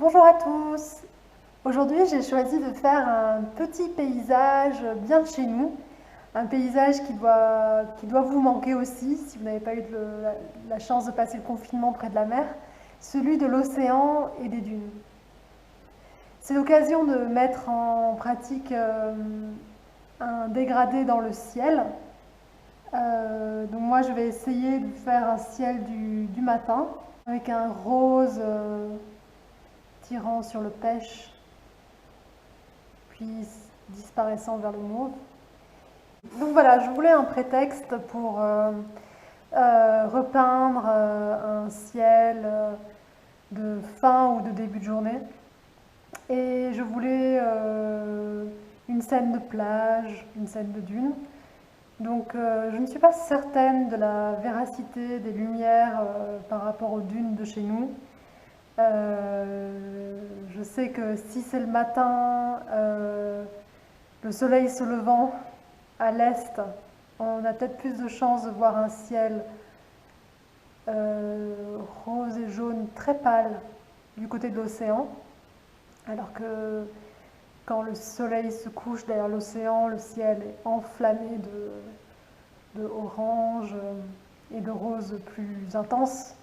Bonjour à tous! Aujourd'hui, j'ai choisi de faire un petit paysage bien de chez nous, un paysage qui doit vous manquer aussi si vous n'avez pas eu la chance de passer le confinement près de la mer, celui de l'océan et des dunes. C'est l'occasion de mettre en pratique un dégradé dans le ciel. Donc moi, je vais essayer de faire un ciel du matin avec un rose tirant sur le pêche puis disparaissant vers le mauve. Donc voilà, je voulais un prétexte pour repeindre un ciel de fin ou de début de journée. Et je voulais une scène de plage, une scène de dune. Donc je ne suis pas certaine de la véracité des lumières par rapport aux dunes de chez nous. Je sais que si c'est le matin, le soleil se levant à l'est, on a peut-être plus de chances de voir un ciel rose et jaune très pâle du côté de l'océan, alors que quand le soleil se couche derrière l'océan, le ciel est enflammé de orange et de rose plus intense.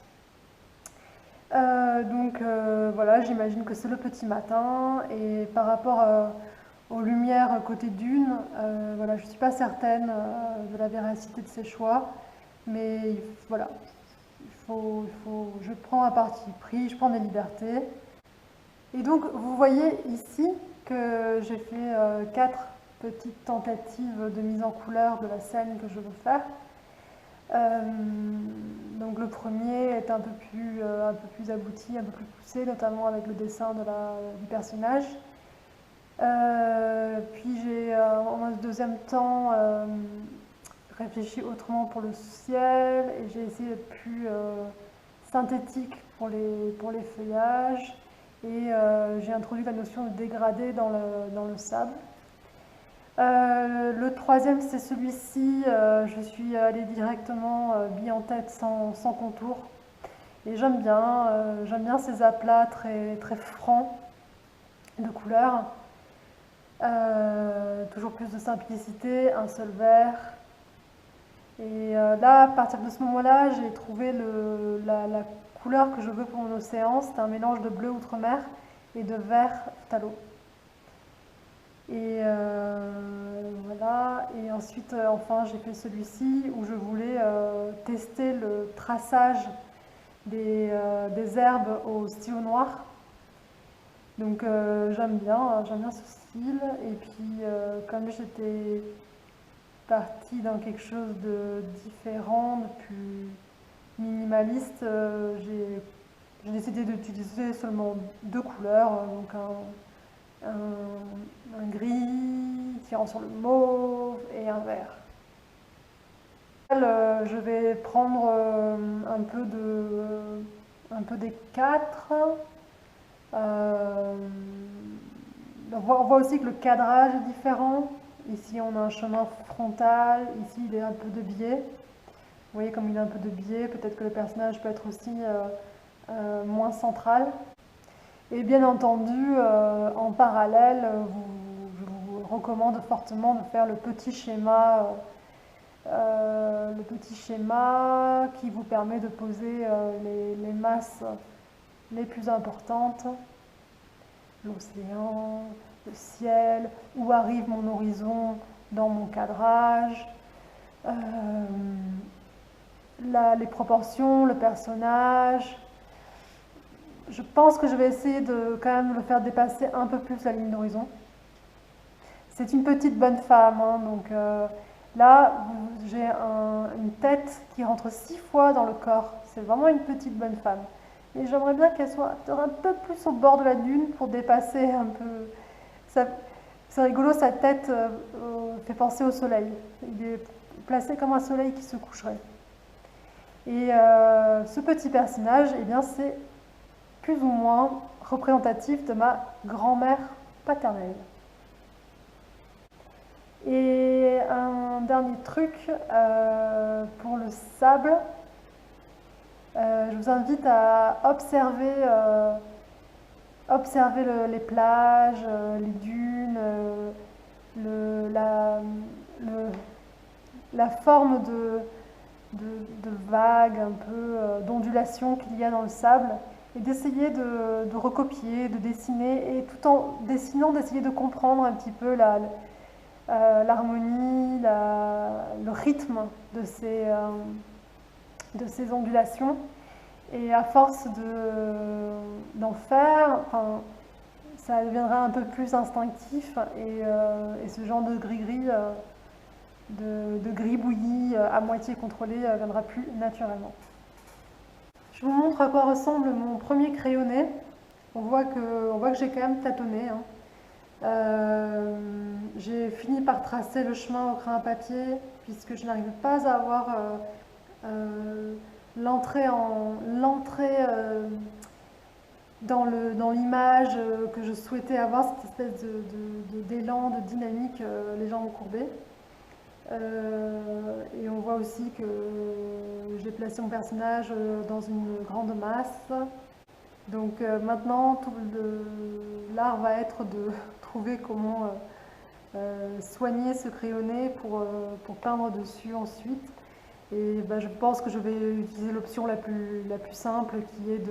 Voilà, j'imagine que c'est le petit matin et par rapport aux lumières côté dune, voilà, je ne suis pas certaine de la véracité de ces choix, mais voilà, je prends un parti pris, je prends des libertés. Et donc vous voyez ici que j'ai fait 4 petites tentatives de mise en couleur de la scène que je veux faire. Donc le premier est un peu plus abouti, un peu plus poussé, notamment avec le dessin du personnage. Puis j'ai en un deuxième temps réfléchi autrement pour le ciel et j'ai essayé d'être plus synthétique pour les feuillages et j'ai introduit la notion de dégradé dans le sable. Le troisième, c'est celui-ci. Je suis allée directement bille en tête sans contour. Et j'aime bien ces aplats très, très francs de couleurs. Toujours plus de simplicité, un seul vert. Et là, à partir de ce moment-là, j'ai trouvé la couleur que je veux pour mon océan. C'est un mélange de bleu outre-mer et de vert phthalo. Et voilà, et ensuite enfin j'ai fait celui-ci où je voulais tester le traçage des herbes au stylo noir. Donc j'aime bien ce style. Et puis comme j'étais partie dans quelque chose de différent, de plus minimaliste, j'ai décidé d'utiliser seulement 2 couleurs, donc un gris tirant sur le mauve et un vert. Je vais prendre un peu des 4. On voit aussi que le cadrage est différent. Ici on a un chemin frontal, ici il est un peu de biais. Vous voyez comme il est un peu de biais, peut-être que le personnage peut être aussi moins central. Et bien entendu, en parallèle, je vous recommande fortement de faire le petit schéma qui vous permet de poser les masses les plus importantes, l'océan, le ciel, où arrive mon horizon dans mon cadrage, les proportions, le personnage. Je pense que je vais essayer de quand même le faire dépasser un peu plus la ligne d'horizon. C'est une petite bonne femme, hein, donc là j'ai une tête qui rentre 6 fois dans le corps. C'est vraiment une petite bonne femme. Et j'aimerais bien qu'elle soit un peu plus au bord de la dune pour dépasser un peu. C'est rigolo, sa tête fait penser au soleil. Il est placé comme un soleil qui se coucherait. Et ce petit personnage, eh bien, c'est plus ou moins représentatif de ma grand-mère paternelle. Et un dernier truc pour le sable, je vous invite à observer observer les plages, les dunes, la forme de vagues, un peu d'ondulations qu'il y a dans le sable, et d'essayer de recopier, de dessiner, et tout en dessinant, d'essayer de comprendre un petit peu l'harmonie, le rythme de ces ondulations. Et à force d'en faire, enfin, ça deviendra un peu plus instinctif et ce genre de gris-gris, de gribouillis à moitié contrôlé viendra plus naturellement. Je vous montre à quoi ressemble mon premier crayonné. On voit que j'ai quand même tâtonné, hein. J'ai fini par tracer le chemin au crayon à papier puisque je n'arrive pas à avoir l'entrée dans l'image que je souhaitais avoir, cette espèce d'élan, de dynamique, les jambes courbées. Et on voit aussi que j'ai placé mon personnage dans une grande masse. Donc maintenant, tout l'art va être de trouver comment soigner ce crayonné pour peindre dessus ensuite. Et ben, je pense que je vais utiliser l'option la plus simple qui est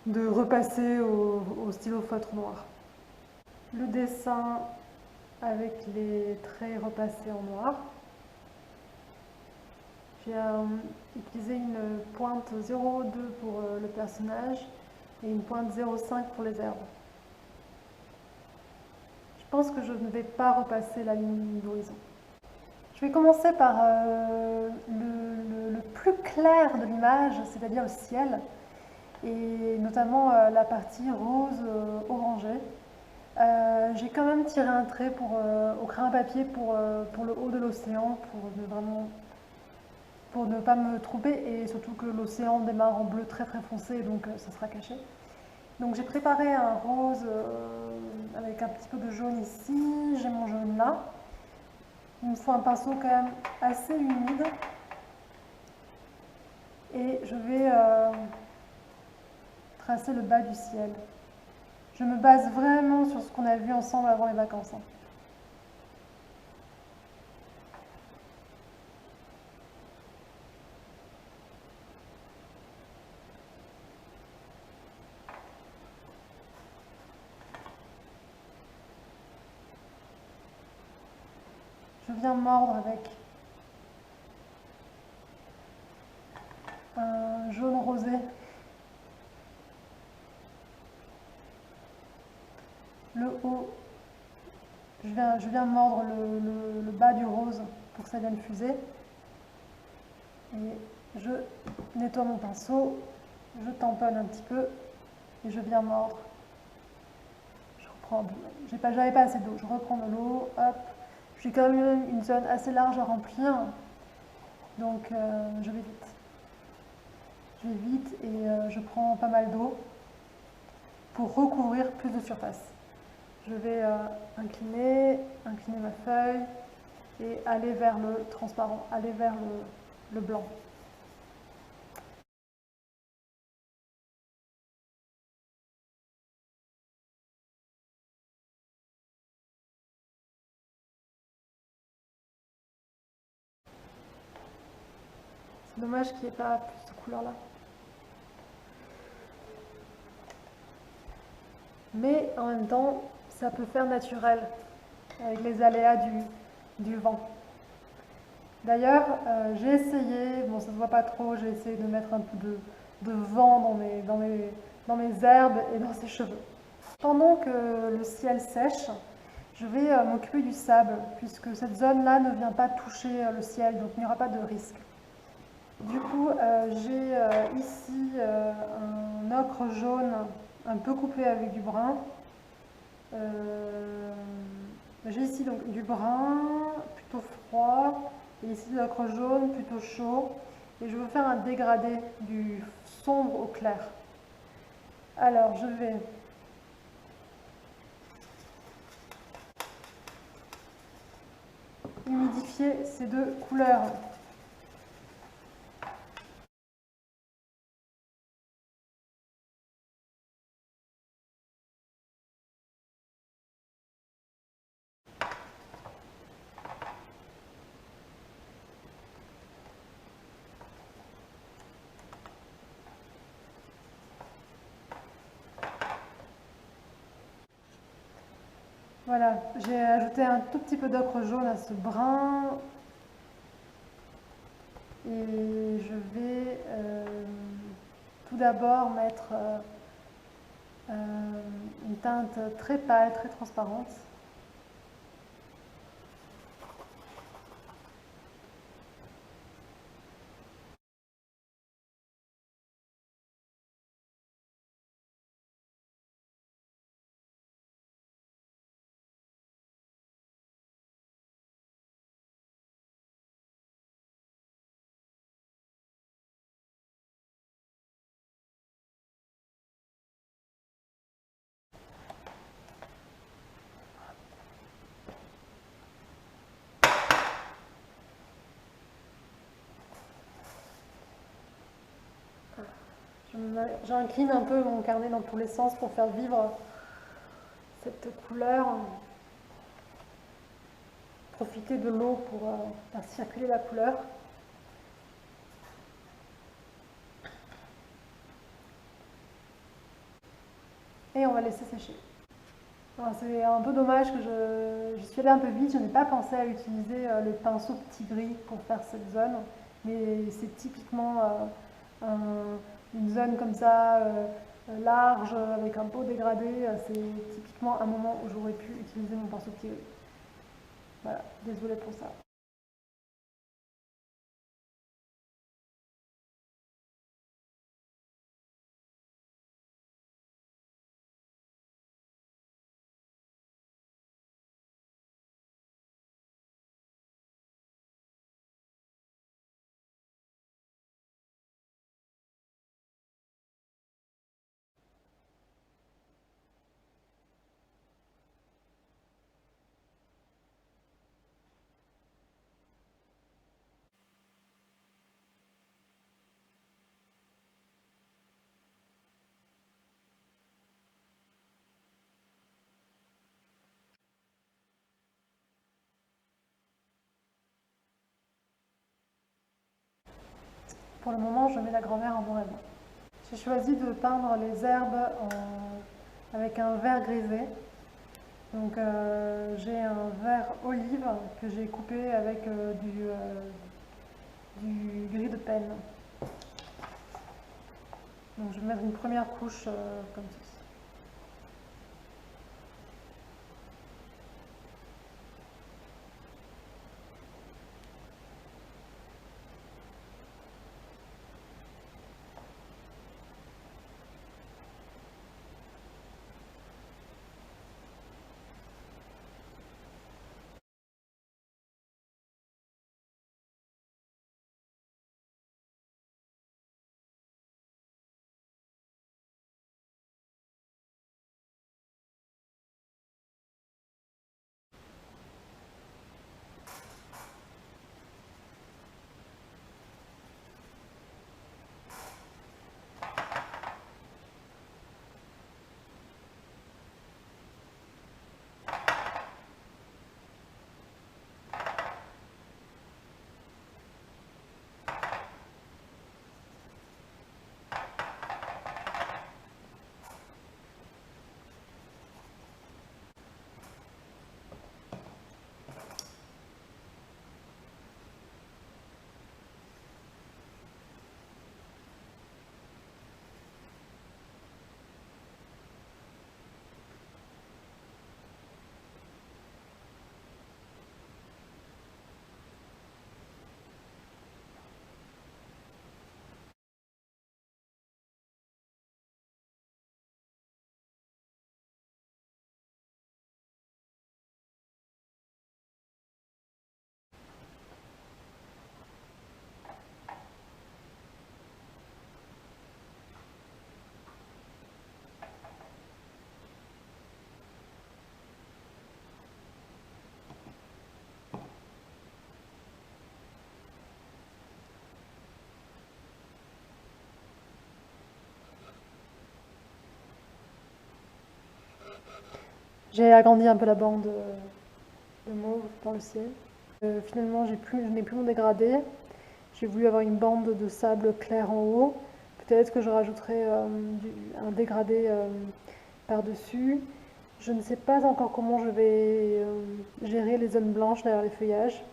de repasser au stylo feutre noir. Le dessin avec les traits repassés en noir. J'ai utilisé une pointe 0,2 pour le personnage et une pointe 0,5 pour les herbes. Je pense que je ne vais pas repasser la ligne d'horizon. Je vais commencer par le plus clair de l'image, c'est-à-dire le ciel, et notamment la partie rose orangée. J'ai quand même tiré un trait au crayon à papier pour le haut de l'océan, pour ne pas me tromper, et surtout que l'océan démarre en bleu très très foncé, donc ça sera caché. Donc j'ai préparé un rose avec un petit peu de jaune ici, j'ai mon jaune là. Il me faut un pinceau quand même assez humide. Et je vais tracer le bas du ciel. Je me base vraiment sur ce qu'on a vu ensemble avant les vacances, hein. Je viens mordre avec un jaune rosé. Le haut, je viens mordre le bas du rose pour que ça vienne fuser. Et je nettoie mon pinceau, je tamponne un petit peu et je viens mordre. Je reprends, j'avais pas assez d'eau, je reprends de l'eau, hop. J'ai quand même une zone assez large à remplir, donc je vais vite. Je vais vite et je prends pas mal d'eau pour recouvrir plus de surface. Je vais incliner ma feuille et aller vers le transparent, aller vers le blanc. C'est dommage qu'il n'y ait pas plus de couleur là. Mais en même temps, ça peut faire naturel avec les aléas du vent. D'ailleurs, j'ai essayé, bon ça se voit pas trop, j'ai essayé de mettre un peu de vent dans mes herbes et dans ses cheveux. Pendant que le ciel sèche, je vais m'occuper du sable, puisque cette zone-là ne vient pas toucher le ciel, donc il n'y aura pas de risque. Du coup, j'ai ici un ocre jaune un peu coupé avec du brun. J'ai ici donc du brun plutôt froid et ici de l'ocre jaune plutôt chaud. Et je veux faire un dégradé du sombre au clair. Alors, je vais humidifier ces deux couleurs. Voilà, j'ai ajouté un tout petit peu d'ocre jaune à ce brun et je vais tout d'abord mettre une teinte très pâle, très transparente. J'incline un peu mon carnet dans tous les sens pour faire vivre cette couleur. Profiter de l'eau pour faire circuler la couleur. Et on va laisser sécher. C'est un peu dommage que je suis allée un peu vite, je n'ai pas pensé à utiliser le pinceau petit gris pour faire cette zone, mais c'est typiquement une zone comme ça, large, avec un beau dégradé, c'est typiquement un moment où j'aurais pu utiliser mon pinceau petit gris. Voilà, désolée pour ça. Pour le moment, je mets la grand-mère en noir et blanc. J'ai choisi de peindre les herbes avec un vert grisé. Donc j'ai un vert olive que j'ai coupé avec du gris de penne. Donc je vais mettre une première couche comme ceci. J'ai agrandi un peu la bande de mauve dans le ciel. Finalement, je n'ai plus mon dégradé. J'ai voulu avoir une bande de sable clair en haut. Peut-être que je rajouterai un dégradé par-dessus. Je ne sais pas encore comment je vais gérer les zones blanches derrière les feuillages.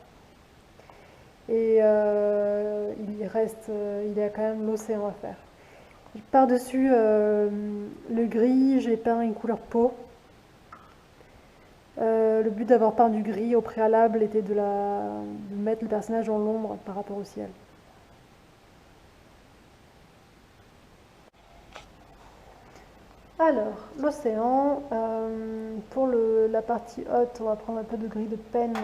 Et il y a quand même l'océan à faire. Par-dessus le gris, j'ai peint une couleur peau. Le but d'avoir peint du gris au préalable était de mettre le personnage dans l'ombre par rapport au ciel. Alors, l'océan, pour la partie haute, on va prendre un peu de gris de peine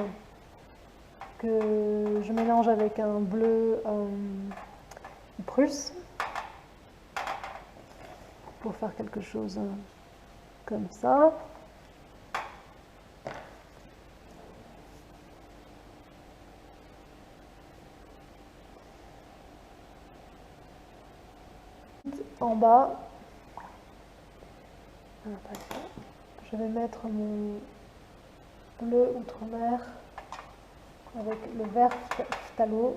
que je mélange avec un bleu prusse pour faire quelque chose comme ça. En bas, je vais mettre mon bleu outre-mer avec le vert phthalo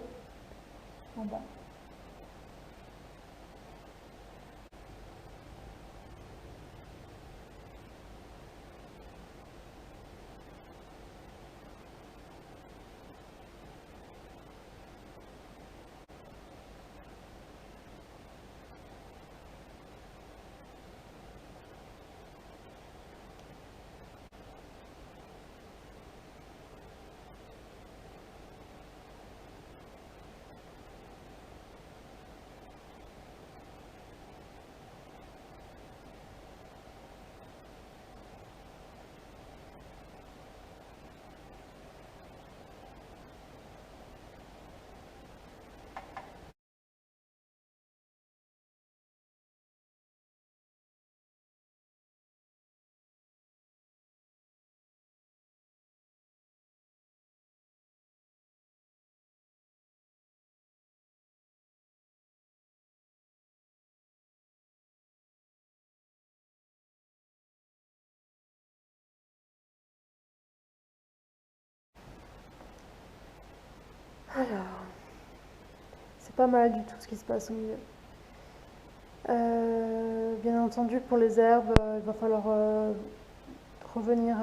en bas. Alors, c'est pas mal du tout ce qui se passe au milieu. Bien entendu, pour les herbes, il va falloir revenir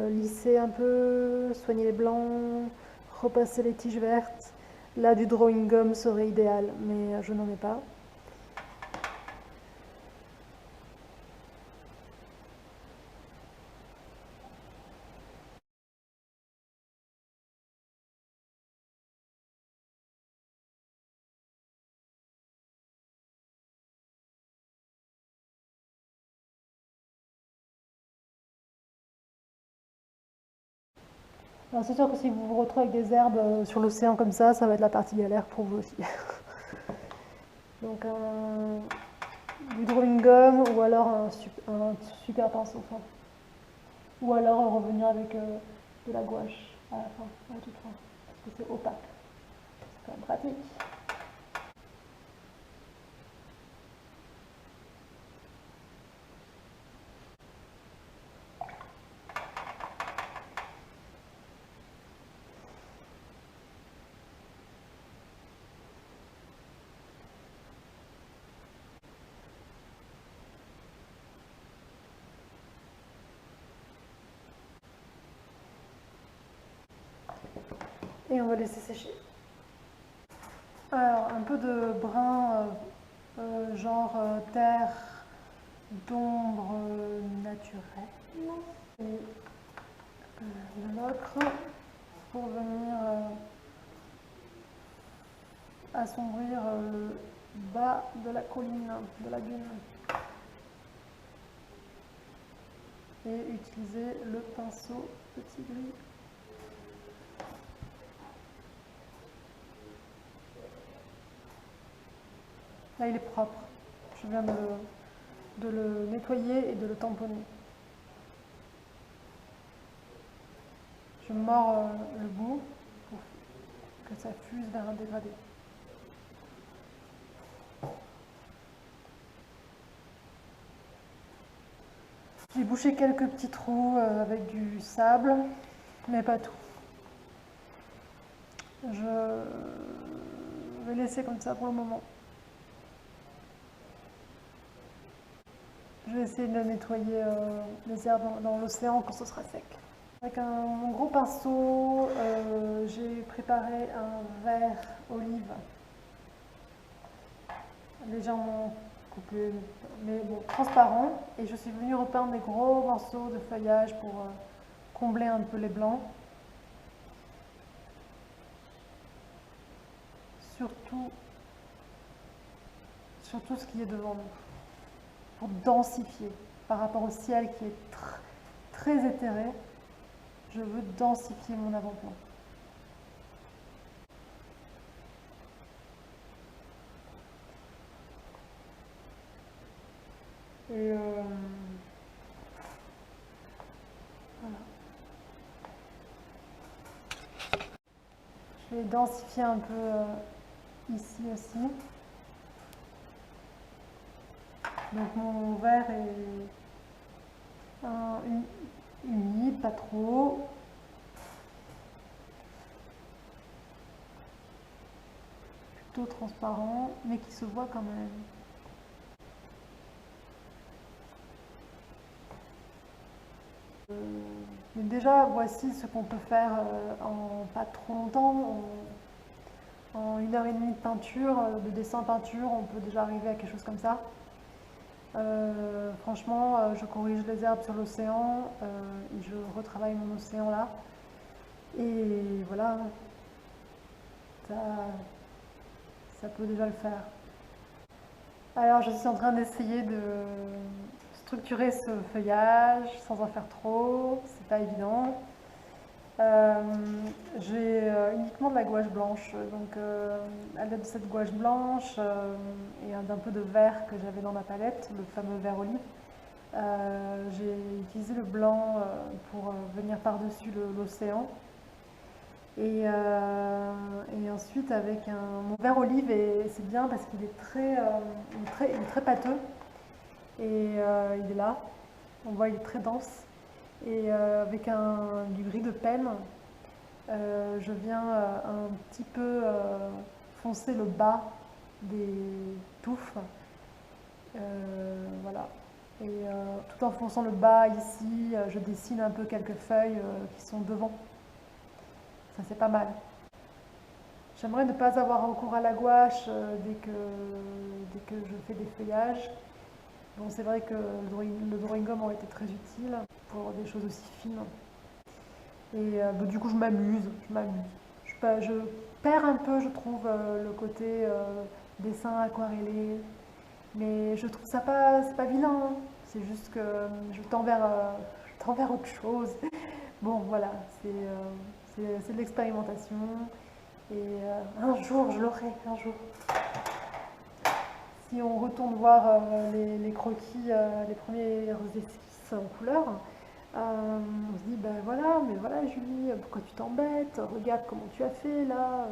lisser un peu, soigner les blancs, repasser les tiges vertes. Là, du drawing gum serait idéal, mais je n'en ai pas. Alors c'est sûr que si vous vous retrouvez avec des herbes sur l'océan comme ça va être la partie galère pour vous aussi. Donc du drawing gum ou alors un super pinceau fin. Ou alors revenir avec de la gouache à la fin, à la toute fin, parce que c'est opaque. C'est quand même pratique. Et on va laisser sécher. Alors un peu de brun genre terre d'ombre naturelle et de l'ocre pour venir assombrir le bas de la colline, de la dune. Et utiliser le pinceau petit gris. Là il est propre, je viens de le nettoyer et de le tamponner. Je mords le bout pour que ça fuse vers un dégradé. J'ai bouché quelques petits trous avec du sable, mais pas tout. Je vais laisser comme ça pour le moment. Je vais essayer de nettoyer les herbes dans l'océan quand ce sera sec. Avec mon gros pinceau, j'ai préparé un verre olive légèrement coupé, mais bon, transparent. Et je suis venue repeindre des gros morceaux de feuillage pour combler un peu les blancs. Surtout ce qui est devant nous, pour densifier par rapport au ciel qui est très éthéré. Je veux densifier mon avant-plan. Et voilà. Je vais densifier un peu ici aussi. Donc mon verre est humide, pas trop. Plutôt transparent, mais qui se voit quand même. Mais déjà, voici ce qu'on peut faire en pas trop longtemps. En 1 heure et demie de peinture, de dessin peinture, on peut déjà arriver à quelque chose comme ça. Franchement, je corrige les herbes sur l'océan et je retravaille mon océan là. Et voilà, ça peut déjà le faire. Alors, je suis en train d'essayer de structurer ce feuillage sans en faire trop, c'est pas évident. J'ai uniquement de la gouache blanche, donc à l'aide de cette gouache blanche et d'un peu de vert que j'avais dans ma palette, le fameux vert olive, j'ai utilisé le blanc pour venir par-dessus l'océan. Et ensuite avec mon vert olive, et c'est bien parce qu'il est il est très pâteux et il est là, on voit il est très dense. Et avec du gris de peine, je viens un petit peu foncer le bas des touffes, voilà. Et tout en fonçant le bas ici, je dessine un peu quelques feuilles qui sont devant. Ça c'est pas mal. J'aimerais ne pas avoir recours à la gouache dès que je fais des feuillages. Bon, c'est vrai que le drawing gum aurait été très utile pour des choses aussi fines. Et du coup, je m'amuse. Je perds un peu, je trouve, le côté dessin aquarellé. Mais je trouve ça c'est pas vilain, hein. C'est juste que je tends vers autre chose. Bon, voilà, c'est de l'expérimentation. Et un jour, je l'aurai, un jour. Si on retourne voir les croquis, les premières esquisses en couleur, on se dit, ben voilà, mais voilà Julie, pourquoi tu t'embêtes? Regarde comment tu as fait là.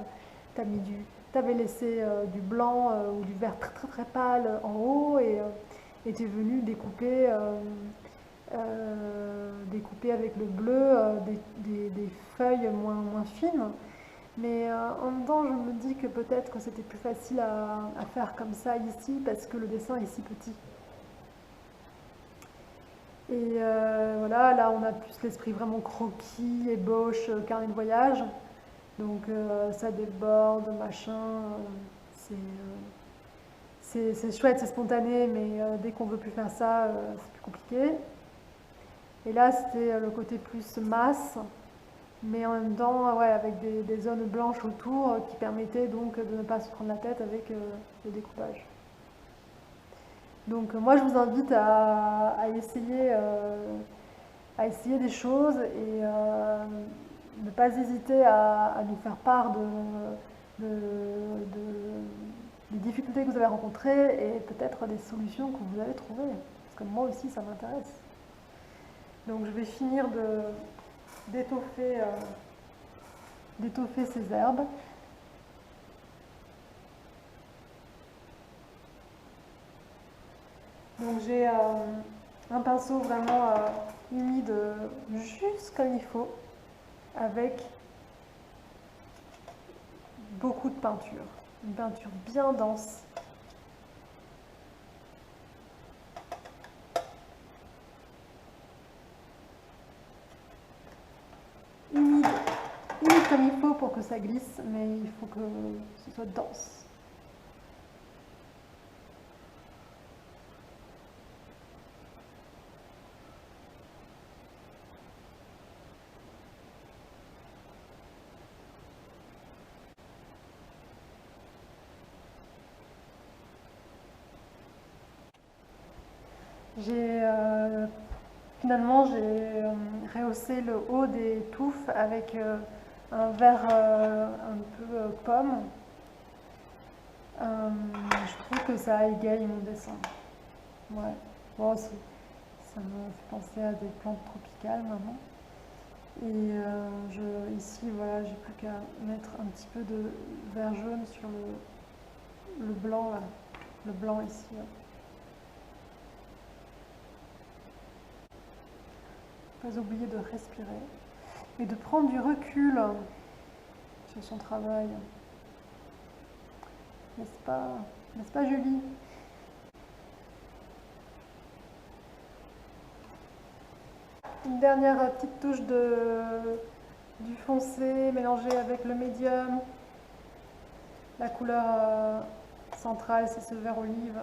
T'avais laissé du blanc ou du vert très très très pâle en haut et tu es venu découper avec le bleu des feuilles moins fines. Mais en même temps, je me dis que peut-être que c'était plus facile à faire comme ça ici parce que le dessin est si petit. Et voilà, là on a plus l'esprit vraiment croquis, ébauche, carnet de voyage. Donc ça déborde, machin. C'est chouette, c'est spontané, mais dès qu'on veut plus faire ça, c'est plus compliqué. Et là c'était le côté plus masse, mais en même temps ouais, avec des zones blanches autour qui permettaient donc de ne pas se prendre la tête avec le découpage. Donc moi je vous invite à essayer des choses et ne pas hésiter à nous faire part des difficultés que vous avez rencontrées et peut-être des solutions que vous avez trouvées. Parce que moi aussi ça m'intéresse. Donc je vais finir d'étoffer ces herbes. Donc j'ai un pinceau vraiment humide juste comme il faut, avec beaucoup de peinture, une peinture bien dense. limite comme il faut pour que ça glisse, mais il faut que ce soit dense. Finalement j'ai rehaussé le haut des touffes avec un vert un peu pomme. Je trouve que ça égaye mon dessin. Ouais. Bon, ça me fait penser à des plantes tropicales maintenant. Et ici, voilà, j'ai plus qu'à mettre un petit peu de vert jaune sur le blanc, là. Le blanc ici. Là. Pas oublier de respirer et de prendre du recul sur son travail. N'est-ce pas Julie? Une dernière petite touche du foncé mélangé avec le médium. La couleur centrale, c'est ce vert olive.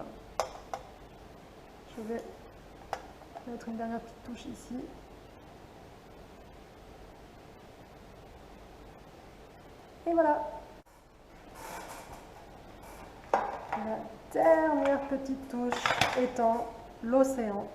Je vais mettre une dernière petite touche ici. Et voilà. La dernière petite touche étant l'océan.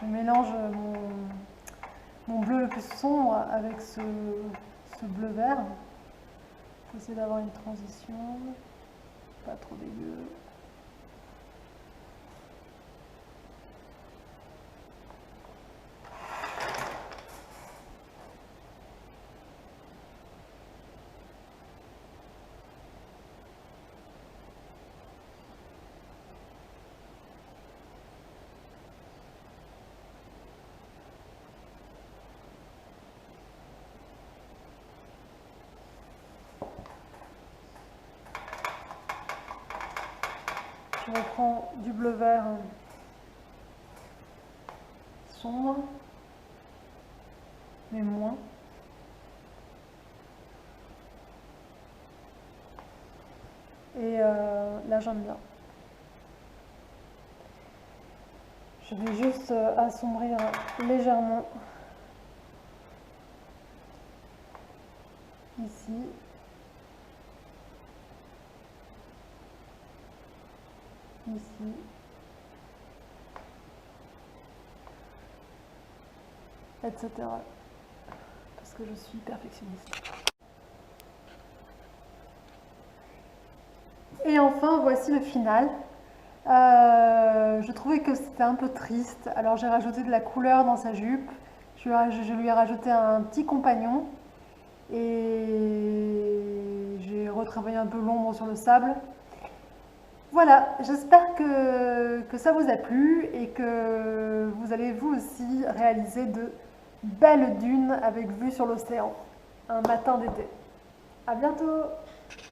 Je mélange mon bleu le plus sombre avec ce bleu vert. Pour essayer d'avoir une transition, pas trop dégueu. Je reprends du bleu vert sombre, mais moins. Et là j'aime bien. Je vais juste assombrir légèrement ici. Ici. Etc. Parce que je suis perfectionniste. Et enfin, voici le final. Je trouvais que c'était un peu triste, alors j'ai rajouté de la couleur dans sa jupe. Je lui ai rajouté un petit compagnon et j'ai retravaillé un peu l'ombre sur le sable. Voilà, j'espère que ça vous a plu et que vous allez vous aussi réaliser de belles dunes avec vue sur l'océan un matin d'été. À bientôt!